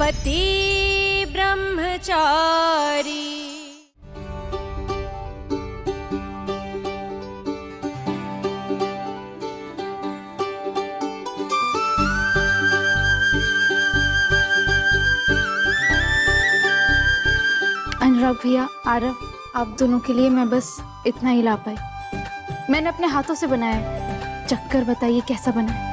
पति ब्रह्मचारी। अनुराग भैया, आरव, आप दोनों के लिए मैं बस इतना ही ला पाई। मैंने अपने हाथों से बनाया है। चक्कर बताइए कैसा बना है।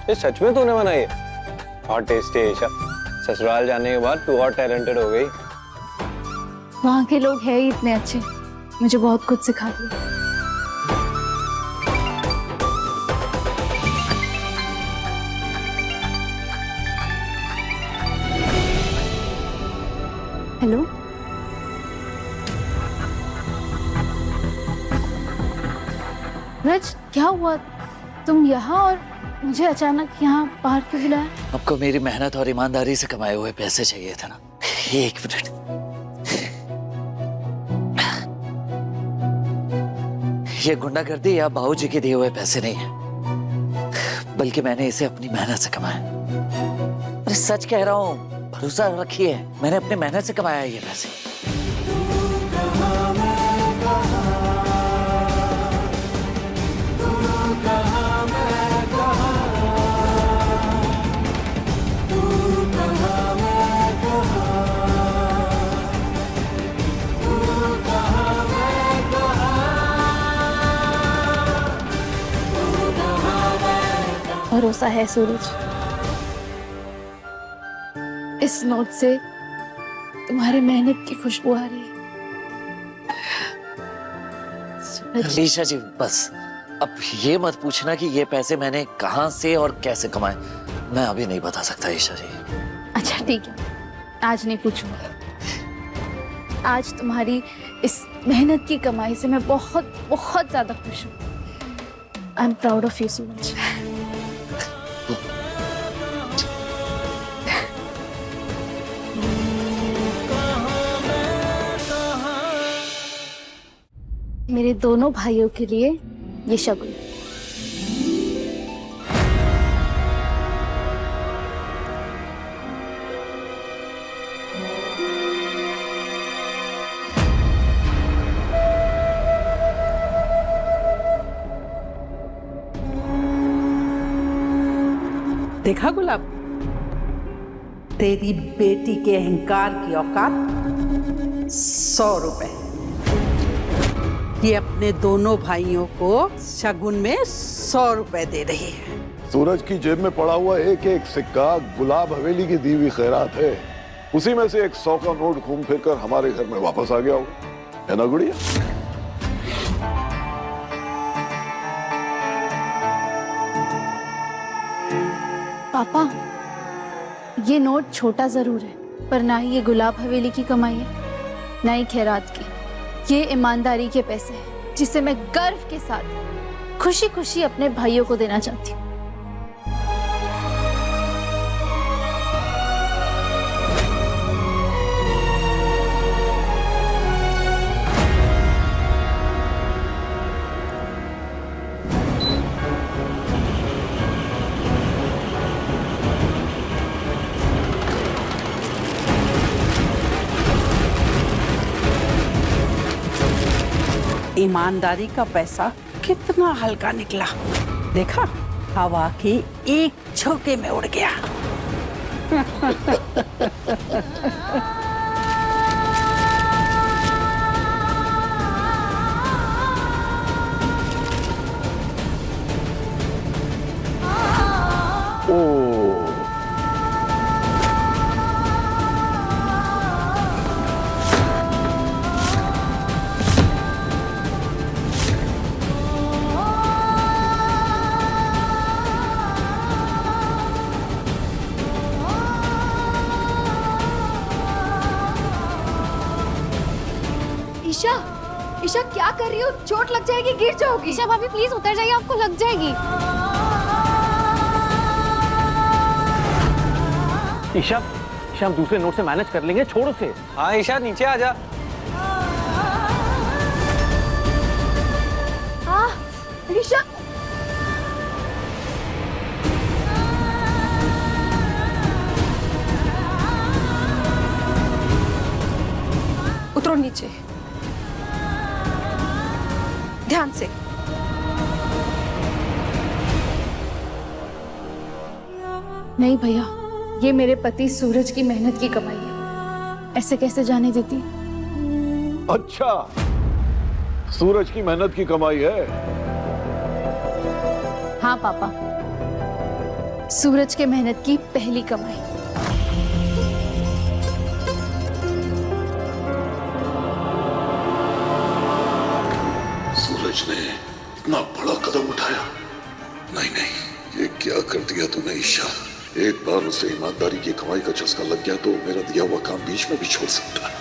ये सच में तूने बनाई है? बहुत टेस्टी है ईशा। ससुराल जाने के बाद तू और टैलेंटेड हो गई। वहाँ के लोग हैं ही इतने अच्छे, मुझे बहुत कुछ सिखा दिया। हेलो, रज, क्या हुआ? तुम यहाँ और मुझे अचानक यहाँ बाहर क्यों बुलाया? आपको मेरी मेहनत और ईमानदारी से कमाए हुए पैसे चाहिए थे ना। एक मिनट। ये गुंडागर्दी या बाबूजी के दिए हुए पैसे नहीं है, बल्कि मैंने इसे अपनी मेहनत से कमाया। अरे सच कह रहा हूँ, भरोसा रखिए, मैंने अपनी मेहनत से कमाया है ये पैसे। भरोसा है सूरज, इस नोट से तुम्हारी मेहनत की खुशबू आ रही है। सूरज, ईशा जी बस, अब ये मत पूछना कि ये पैसे मैंने कहां से और कैसे कमाए। मैं अभी नहीं बता सकता ईशा जी। अच्छा ठीक है, आज नहीं पूछूंगा। आज तुम्हारी इस मेहनत की कमाई से मैं बहुत बहुत ज्यादा खुश हूँ। I am proud of you Suraj. मेरे दोनों भाइयों के लिए ये शगुन। देखा गुलाब, तेरी बेटी के अहंकार की औकात 100 रुपए। ये अपने दोनों भाइयों को शगुन में 100 रुपए दे रही है। सूरज की जेब में पड़ा हुआ एक एक सिक्का गुलाब हवेली की दी हुई खैरात है। उसी में से एक 100 का नोट घूम फिर कर हमारे घर में वापस आ गया होगा, है ना गुड़िया? पापा, ये नोट छोटा जरूर है, पर ना ही ये गुलाब हवेली की कमाई है, ना ही खैरात की। ये ईमानदारी के पैसे हैं, जिसे मैं गर्व के साथ खुशी खुशी अपने भाइयों को देना चाहती हूँ। ईमानदारी का पैसा कितना हल्का निकला, देखा? हवा के एक झोंके में उड़ गया। ईशा, ईशा क्या कर रही हो? चोट लग जाएगी, गिर जाओगी। ईशा भाभी प्लीज उतर जाइए, आपको लग जाएगी। ईशा, ईशा हम दूसरे नोट से मैनेज कर लेंगे, छोड़ उसे। हाँ ईशा नीचे आ जा। ईशा, उतरो नीचे, ध्यान से। नहीं भैया, ये मेरे पति सूरज की मेहनत की कमाई है, ऐसे कैसे जाने देती? अच्छा, सूरज की मेहनत की कमाई है। हाँ पापा, सूरज के मेहनत की पहली कमाई। सूरज ने इतना बड़ा कदम उठाया। नहीं नहीं, ये क्या कर दिया तूने ईशा। एक बार उसे ईमानदारी की कमाई का चस्का लग गया तो मेरा दिया हुआ काम बीच में भी छोड़ सकता है।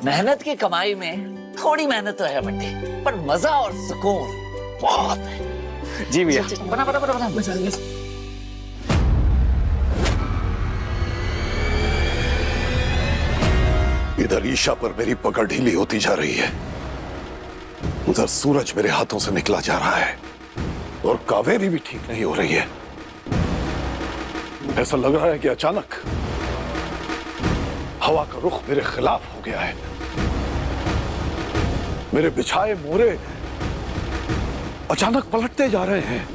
मेहनत की कमाई में थोड़ी मेहनत तो है बंटी, पर मजा और सुकून बहुत है। जी भैया। बना बना बना बना मजा। इधर ईशा पर मेरी पकड़ ढीली होती जा रही है, उधर सूरज मेरे हाथों से निकला जा रहा है और कावेरी भी ठीक नहीं हो रही है। ऐसा लग रहा है कि अचानक हवा का रुख मेरे खिलाफ हो गया है। मेरे बिछाए मोरे अचानक पलटते जा रहे हैं।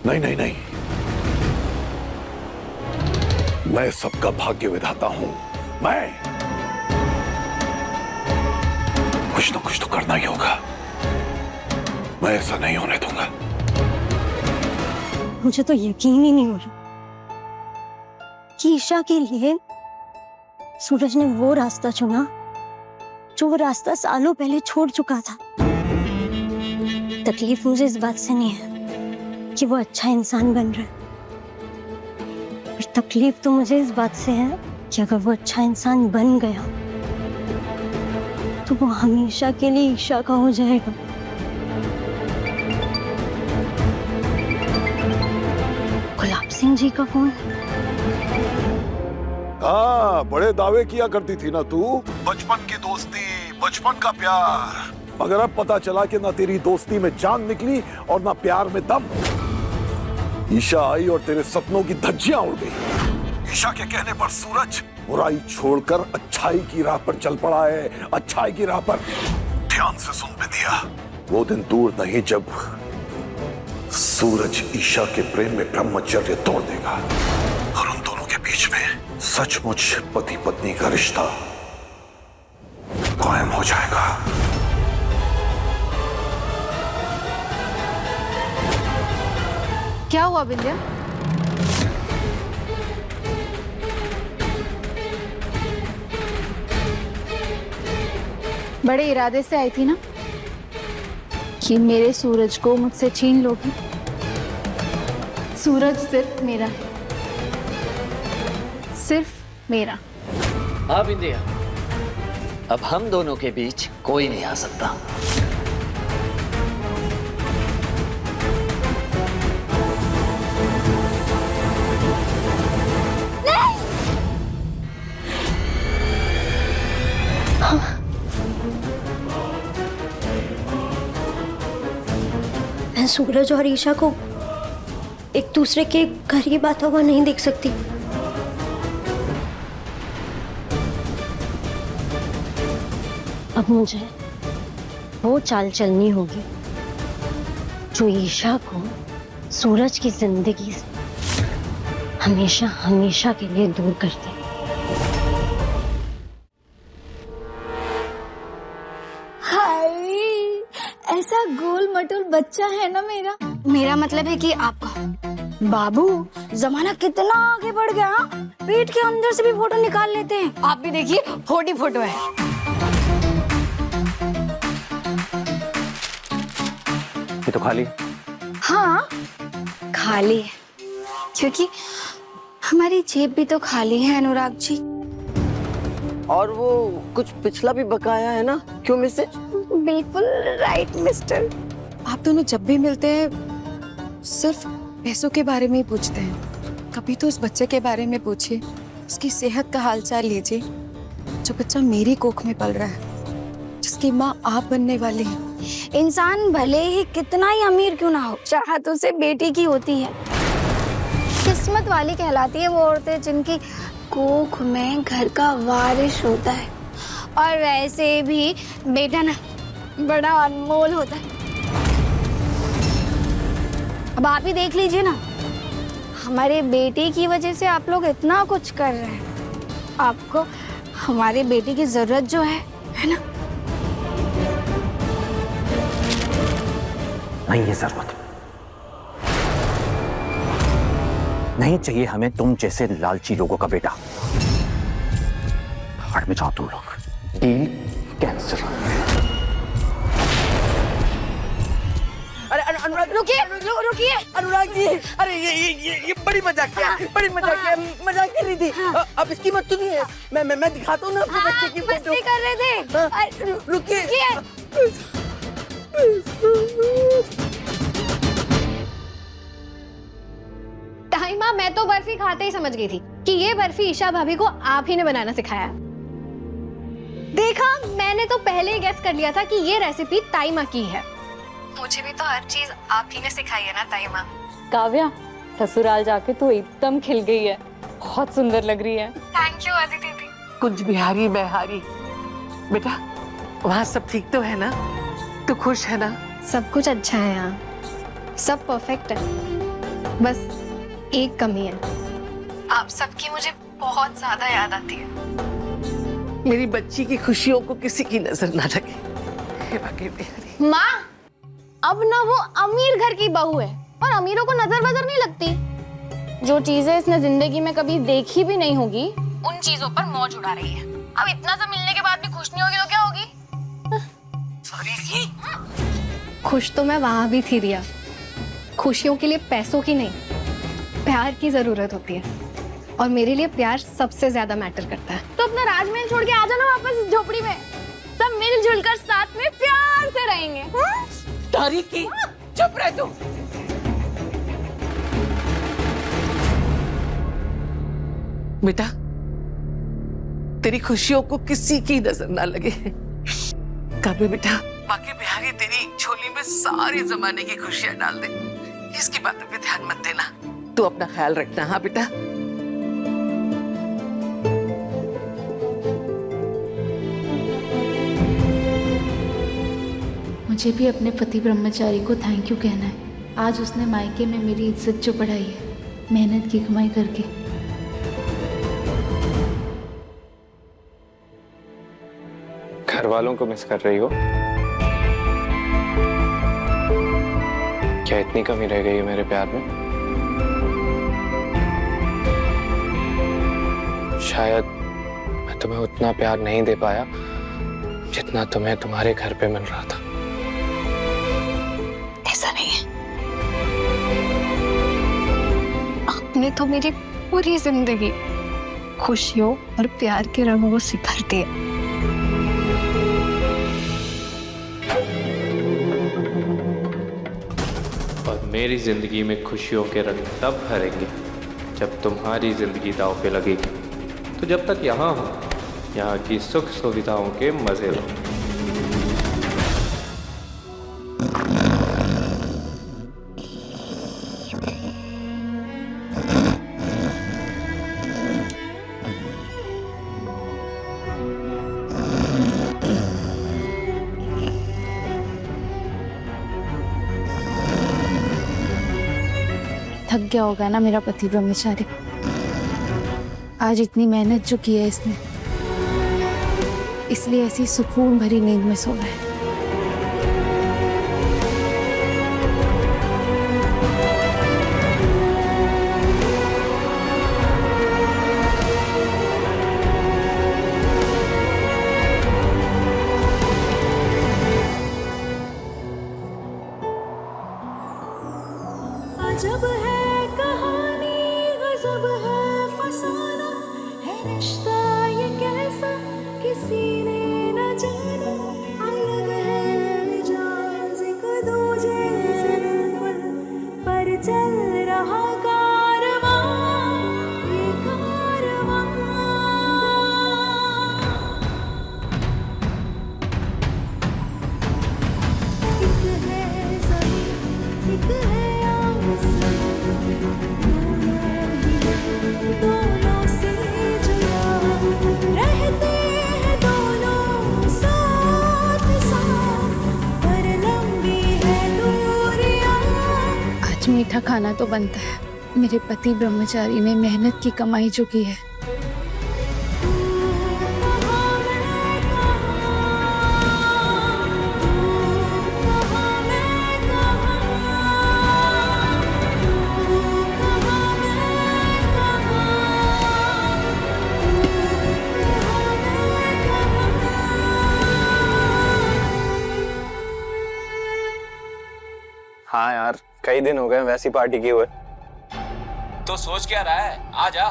नहीं नहीं नहीं, मैं सबका भाग्य विधाता हूं। मैं कुछ ना कुछ तो करना ही होगा। मैं ऐसा नहीं होने दूंगा। मुझे तो यकीन ही नहीं हो रहा कि ईशा के लिए सूरज ने वो रास्ता चुना जो वो रास्ता सालों पहले छोड़ चुका था। तकलीफ मुझे इस बात से नहीं है कि वो अच्छा इंसान बन रहा है, पर तकलीफ तो मुझे इस बात से है कि अगर वो अच्छा इंसान बन गया तो वो हमेशा के लिए ईशा का हो जाएगा। गुलाब सिंह जी का फोन। हाँ, बड़े दावे किया करती थी ना तू, बचपन की दोस्ती, बचपन का प्यार। मगर अब पता चला कि ना तेरी दोस्ती में जान निकली और ना प्यार में दम। ईशा आई और तेरे सपनों की धज्जियां उड़ गई। ईशा के कहने पर सूरज बुराई छोड़कर अच्छाई की राह पर चल पड़ा है। अच्छाई की राह पर। ध्यान से सुन दिया, वो दिन दूर नहीं जब सूरज ईशा के प्रेम में ब्रह्मचर्य तोड़ देगा और उन दोनों के बीच में सचमुच पति पत्नी का रिश्ता कायम हो जाएगा। क्या हुआ विंध्या? बड़े इरादे से आई थी ना कि मेरे सूरज को मुझसे छीन लोगी। सूरज सिर्फ मेरा है, सिर्फ मेरा। हाँ बिंदिया, अब हम दोनों के बीच कोई नहीं आ सकता। मैं सूरज और ईशा को एक दूसरे के करीब आता हुआ नहीं देख सकती। अब मुझे वो चाल चलनी होगी जो ईशा को सूरज की जिंदगी से हमेशा हमेशा के लिए दूर कर दे। ऐसा गोल मटोल बच्चा है ना मेरा। मेरा मतलब है कि आपका बाबू जमाना कितना आगे बढ़ गया। पेट के अंदर से भी फोटो निकाल लेते हैं। आप भी देखिए, फोटो है। ये तो खाली। हाँ खाली है, क्योंकि हमारी जेब भी तो खाली है अनुराग जी। और वो कुछ पिछला भी बकाया है ना, क्यों मिसेज? बिल्कुल राइट मिस्टर। आप दोनों जब भी मिलते हैं सिर्फ पैसों के बारे में ही पूछते हैं। कभी तो उस बच्चे के बारे में पूछिए, उसकी सेहत का हालचाल लीजिए, जो बच्चा मेरी कोख में पल रहा है, जिसकी की माँ आप बनने वाली हैं। इंसान भले ही कितना ही अमीर क्यों ना हो, चाहत उसे बेटी की होती है। किस्मत वाली कहलाती है वो औरतें जिनकी कोख में घर का वारिस होता है। और वैसे भी बेटा ना बड़ा अनमोल होता है। अब आप ही देख लीजिए ना, हमारे बेटे की वजह से आप लोग इतना कुछ कर रहे हैं। आपको हमारे बेटे की जरूरत जो है ना? नहीं है जरूरत, नहीं चाहिए हमें तुम जैसे लालची लोगों का बेटा। भाड़ में जाओ तुम लोग, डील कैंसिल। अरे अनुराग रुकिए। अनुराग जी, अरे ये बड़ी मजाक है, बड़ी मजाक है, मजाक कर रही थी। अब इसकी मत सुनिए, मैं दिखाता हूँ ना अपने बच्चे की फोटो। मस्ती कर रहे थे। रुकिए। ताईमा, मैं तो बर्फी खाते ही समझ गई थी कि ये बर्फी ईशा भाभी को आप ही ने बनाना सिखाया। देखा, मैंने तो पहले ही गेस कर लिया था कि ये रेसिपी ताईमा की है। मुझे भी तो हर चीज आप ही ने सिखाई है ना ताईमा। काव्या, ससुराल जाके तू एकदम खिल गई है, बहुत सुंदर लग रही है। थैंक यू आदिति दीदी। कुछ बिहारी बहारी। बेटा, वहाँ सब ठीक तो है ना? तू खुश है ना? सब कुछ अच्छा है यहाँ, सब परफेक्ट है। बस एक कमी है, आप सबकी मुझे बहुत ज्यादा याद आती है। मेरी बच्ची की खुशियों को किसी की नजर ना लगे। माँ, अब ना वो अमीर घर की बहू है और अमीरों को नजर नहीं लगती। जो चीजें इसने जिंदगी में कभी देखी भी नहीं होगी, उन चीजों पर मौज उड़ा रही है। अब इतना सब मिलने के बाद भी खुश नहीं होगी तो क्या होगी? खुश तो मैं वहां भी थी रिया। खुशियों के लिए पैसों की नहीं, प्यार की जरूरत होती है, और मेरे लिए प्यार सबसे ज्यादा मैटर करता है। तो अपना राजमहल छोड़ के आ जाओ ना वापस इस झोपड़ी में, सब मिलजुल कर साथ में प्यार से रहेंगे। तारीख की, चुप रह तू। बेटा, तेरी खुशियों को किसी की नजर ना लगे। कभी बेटा, बाकी बिहारी तेरी झोली में सारी जमाने की खुशियां डाल दे, इसकी बातों पे ध्यान मत देना। तू अपना ख्याल रखना। हाँ बेटा। मुझे भी अपने पति ब्रह्मचारी को थैंक यू कहना है। आज उसने मायके में मेरी इज्जत जो बढ़ाई है, मेहनत की कमाई करके। घर वालों को मिस कर रही हो क्या? इतनी कमी रह गई है मेरे प्यार में? शायद मैं तुम्हें उतना प्यार नहीं दे पाया जितना तुम्हें तुम्हारे घर पे मिल रहा था। ऐसा नहीं है, आपने तो मेरी पूरी जिंदगी खुशियों और प्यार के रंगों से भर दिया। और मेरी जिंदगी में खुशियों के रंग तब भरेंगे जब तुम्हारी जिंदगी दांव पे लगेगी। तो जब तक यहाँ हो, यहाँ की सुख सुविधाओं के मजे लो। थक गया होगा ना मेरा पति ब्रह्मचारी। आज इतनी मेहनत जो की है इसने, इसलिए ऐसी सुकून भरी नींद में सो रहा है। अजब है कहानी, गजब है फसाना, है रिश्ता ये कैसा किसी ने न जाना। अलग खाना तो बनता है। मेरे पति ब्रह्मचारी ने मेहनत की कमाई जो की है, हाँ यार, कई दिन हो गए वैसी पार्टी किए हुए। तो सोच क्या रहा है, आ जा।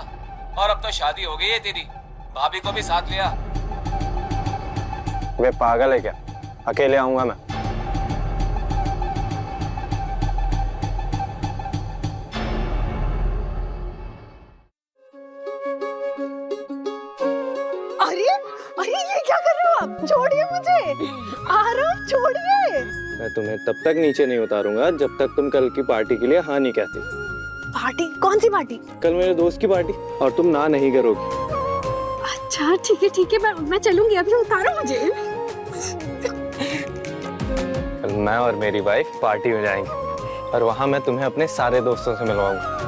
और अब तो शादी हो गई है तेरी, भाभी को भी साथ लिया। वे पागल है क्या? अकेले आऊंगा मैं? अरे अरे ये क्या कर रहे हो आप? छोड़िए मुझे, आरव छोड़िए। मैं तुम्हें तब तक नीचे नहीं उतारूंगा जब तक तुम कल की पार्टी के लिए हाँ नहीं कहती। पार्टी? कौन सी पार्टी? कल मेरे दोस्त की पार्टी, और तुम ना नहीं करोगी। अच्छा ठीक है, मैं चलूंगी, अभी उतारो मुझे। कल मैं और मेरी वाइफ पार्टी में जाएंगे और वहां मैं तुम्हें अपने सारे दोस्तों से मिलवाऊंगा।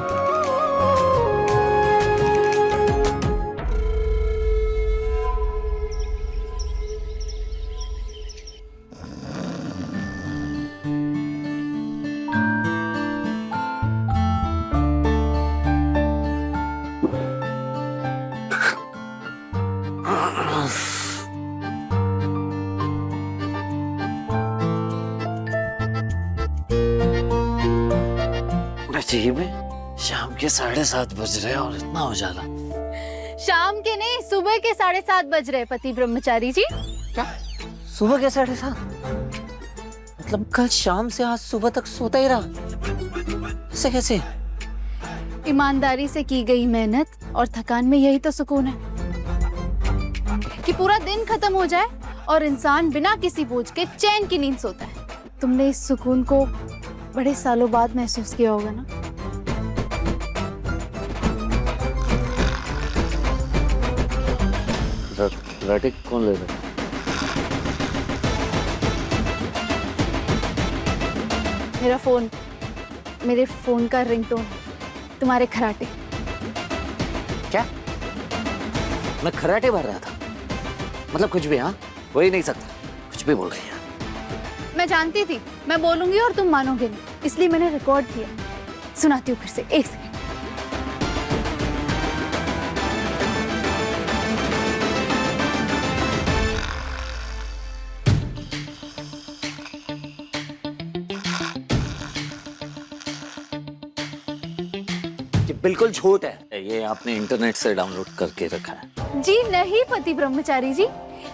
अजीब है, शाम के 7:30 बज रहे हैं और इतना उजाला। शाम के नहीं, सुबह के 7:30 बज रहे पति ब्रह्मचारी जी। क्या? सुबह के 7:30? मतलब कल शाम से आज सुबह तक सोता ही रहा? ऐसे कैसे? ईमानदारी से की गई मेहनत और थकान में यही तो सुकून है कि पूरा दिन खत्म हो जाए और इंसान बिना किसी बोझ के चैन की नींद सोता है। तुमने इस सुकून को बड़े सालों बाद महसूस किया होगा ना? राटिक कौन ले रहा है? मेरा फोन, मेरे फोन का रिंगटोन, तुम्हारे खराटे। क्या? मैं खराटे भर रहा था? मतलब कुछ भी? हाँ, हो ही नहीं सकता, कुछ भी बोल रही है। मैं जानती थी मैं बोलूंगी और तुम मानोगे नहीं, इसलिए मैंने रिकॉर्ड किया। सुनाती हूँ फिर से, एक सेकंड। ये बिल्कुल झूठ है, ये आपने इंटरनेट से डाउनलोड करके रखा है। जी नहीं पति ब्रह्मचारी जी,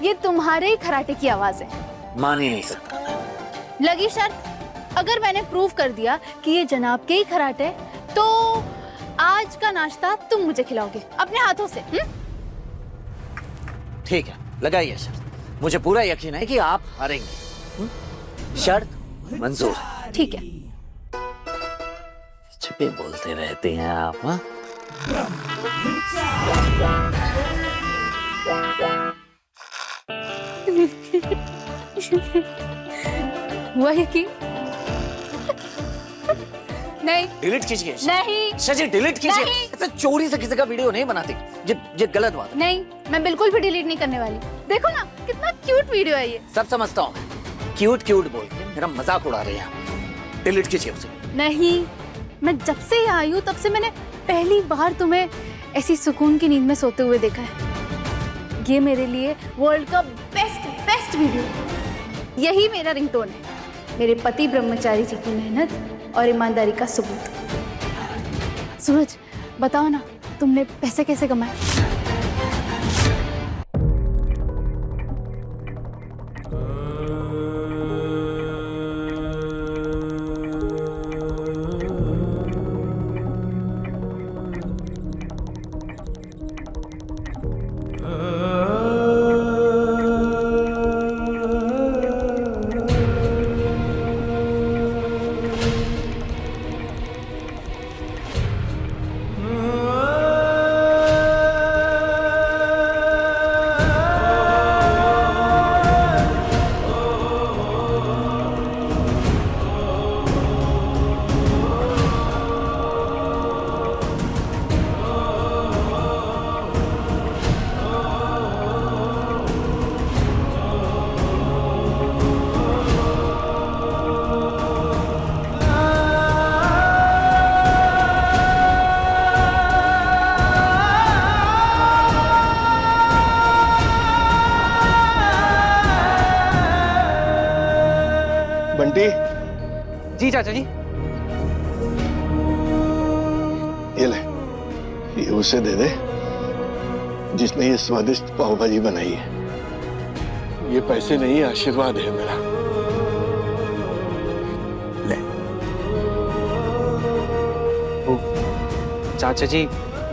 ये तुम्हारे ही खराटे की आवाज है। मान ही नहीं सकता। लगी शर्त, अगर मैंने प्रूव कर दिया कि ये जनाब के ही खराटे, तो आज का नाश्ता तुम मुझे खिलाओगे अपने हाथों से। ठीक है, लगाइए शर्त। मुझे पूरा यकीन है कि आप हारेंगे। शर्त मंजूर है। ठीक है। छुपे बोलते रहते हैं आप। हाँ? वही की नहीं, डिलीट कीजिए। नहीं शशि, डिलीट कीजिए। नहीं। ऐसे चोरी से किसी का वीडियो नहीं बनाते, ये गलत बात है। नहीं, मैं बिल्कुल भी डिलीट नहीं करने वाली। देखो ना कितना क्यूट वीडियो है ये। सब समझता हूँ मैं, क्यूट क्यूट बोल के मेरा मजाक उड़ा रहे हैं आप। डिलीट कीजिए उसे। नहीं, मैं जब से यहाँ आई हूँ तब से मैंने पहली बार तुम्हें ऐसी सुकून की नींद में सोते हुए देखा है। ये मेरे लिए वर्ल्ड का बेस्ट वीडियो है। यही मेरा रिंगटोन है, मेरे पति ब्रह्मचारी जी की मेहनत और ईमानदारी का सबूत। सूरज, बताओ ना, तुमने पैसे कैसे कमाए? बंटी, जी चाचा जी। ये ले, ये उसे दे दे जिसने ये स्वादिष्ट पाव भाजी बनाई है। ये पैसे नहीं, आशीर्वाद है मेरा। ले। चाचा जी,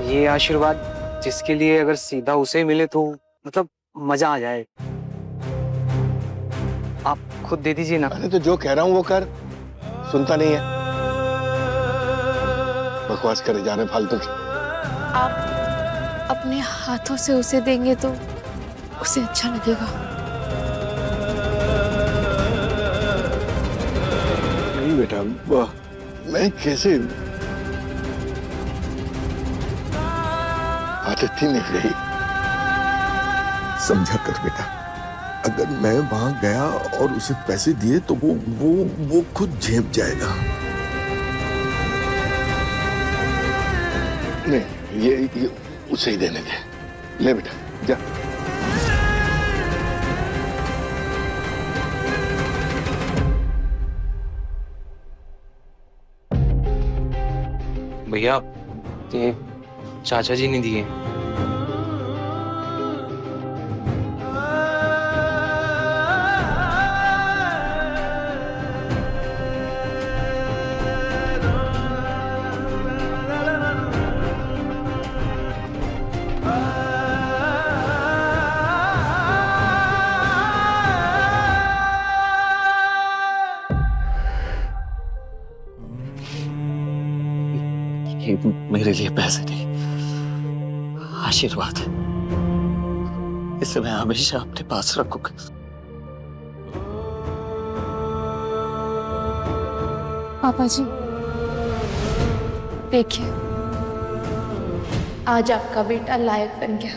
ये आशीर्वाद जिसके लिए अगर सीधा उसे मिले तो मतलब मजा आ जाए। आप खुद दे दीजिए ना। अरे तो जो कह रहा हूं वो कर, सुनता नहीं है, बकवास करे जा रहे फालतू की। आप अपने हाथों से उसे देंगे तो उसे अच्छा लगेगा। नहीं बेटा, मैं कैसे, आदत ही नहीं रही। समझा कर बेटा, अगर मैं वहां गया और उसे पैसे दिए तो वो खुद झेप जाएगा। नहीं, ये उसे ही देने दे। ले बेटा, जा। भैया, ये चाचा जी ने दिए। ये मेरे लिए पैसे नहीं, आशीर्वाद है। इसे मैं हमेशा अपने पास रखूंगा। पापा जी, देखिए, आज आपका बेटा लायक बन गया।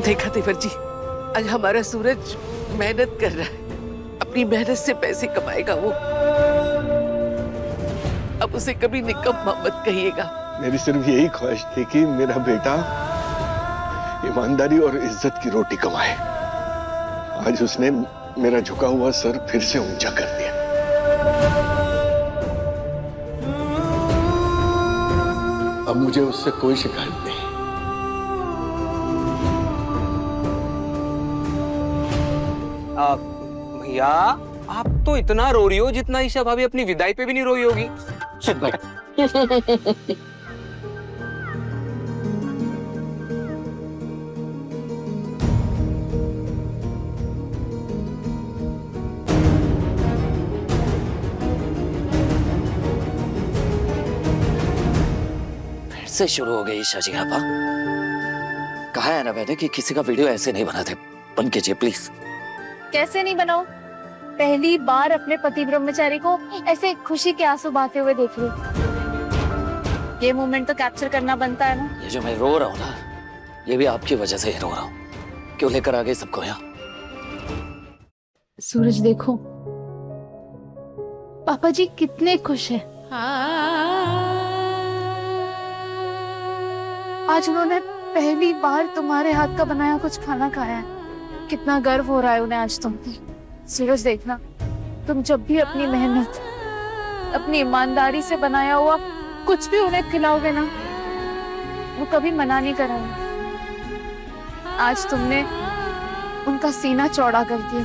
देखा देवर जी, आज हमारा सूरज मेहनत कर रहा है, अपनी मेहनत से पैसे कमाएगा वो। अब उसे कभी निकम्मा मत कहिएगा। मेरी सिर्फ यही ख्वाहिश थी कि मेरा बेटा ईमानदारी और इज्जत की रोटी कमाए। आज उसने मेरा झुका हुआ सर फिर से ऊंचा कर दिया। अब मुझे उससे कोई शिकायत नहीं। भैया, आप तो इतना रो रही हो जितना ईशा भाभी अपनी विदाई पे भी नहीं रोई होगी। फिर से शुरू हो गई ईशा जी। आपा, कहा है ना मैंने कि किसी का वीडियो ऐसे नहीं बनाते। बन कीजिए प्लीज। कैसे नहीं बनाओ? पहली बार अपने पति ब्रह्मचारी को ऐसे खुशी के आंसू बहाते हुए देख रही हूँ। ये मोमेंट तो कैप्चर करना बनता है ना। ये जो मैं रो रहा हूँ ना, ये भी आपकी वजह से ही रो रहा हूँ। क्यों लेकर आ गए सबको यहाँ? सूरज देखो, पापा जी कितने खुश हैं। आज उन्होंने पहली बार तुम्हारे हाथ का बनाया कुछ खाना खाया है। कितना गर्व हो रहा है उन्हें आज तुम पे। सूरज देखना, तुम जब भी अपनी मेहनत, अपनी ईमानदारी से बनाया हुआ कुछ भी उन्हें खिलाओगे ना, वो कभी मना नहीं करेंगे। आज तुमने उनका सीना चौड़ा कर दिया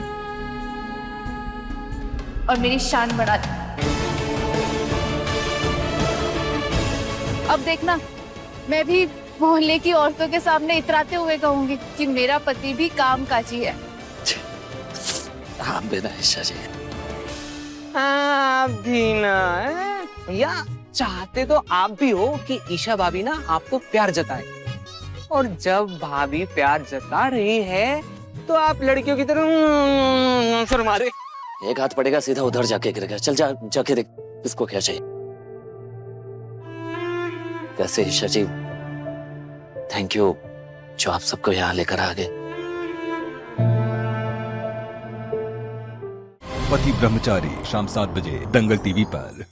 और मेरी शान बढ़ा दी। अब देखना, मैं भी मोहल्ले की औरतों के सामने इतराते हुए कहूंगी कि मेरा पति भी कामकाजी है। आप भी ना ईशा जी। आप भी ना भैया, चाहते तो आप भी हो कि ईशा भाभी ना आपको प्यार जताए, और जब भाभी प्यार जता रही है तो आप लड़कियों की तरह शर्मा रहे। एक हाथ पड़ेगा सीधा उधर जाके गिरेगा। चल जा, जाके देख इसको क्या चाहिए। कैसे ईशा जी, थैंक यू जो आप सबको यहाँ लेकर आ गए। पति ब्रह्मचारी शाम 7 बजे दंगल टीवी पर।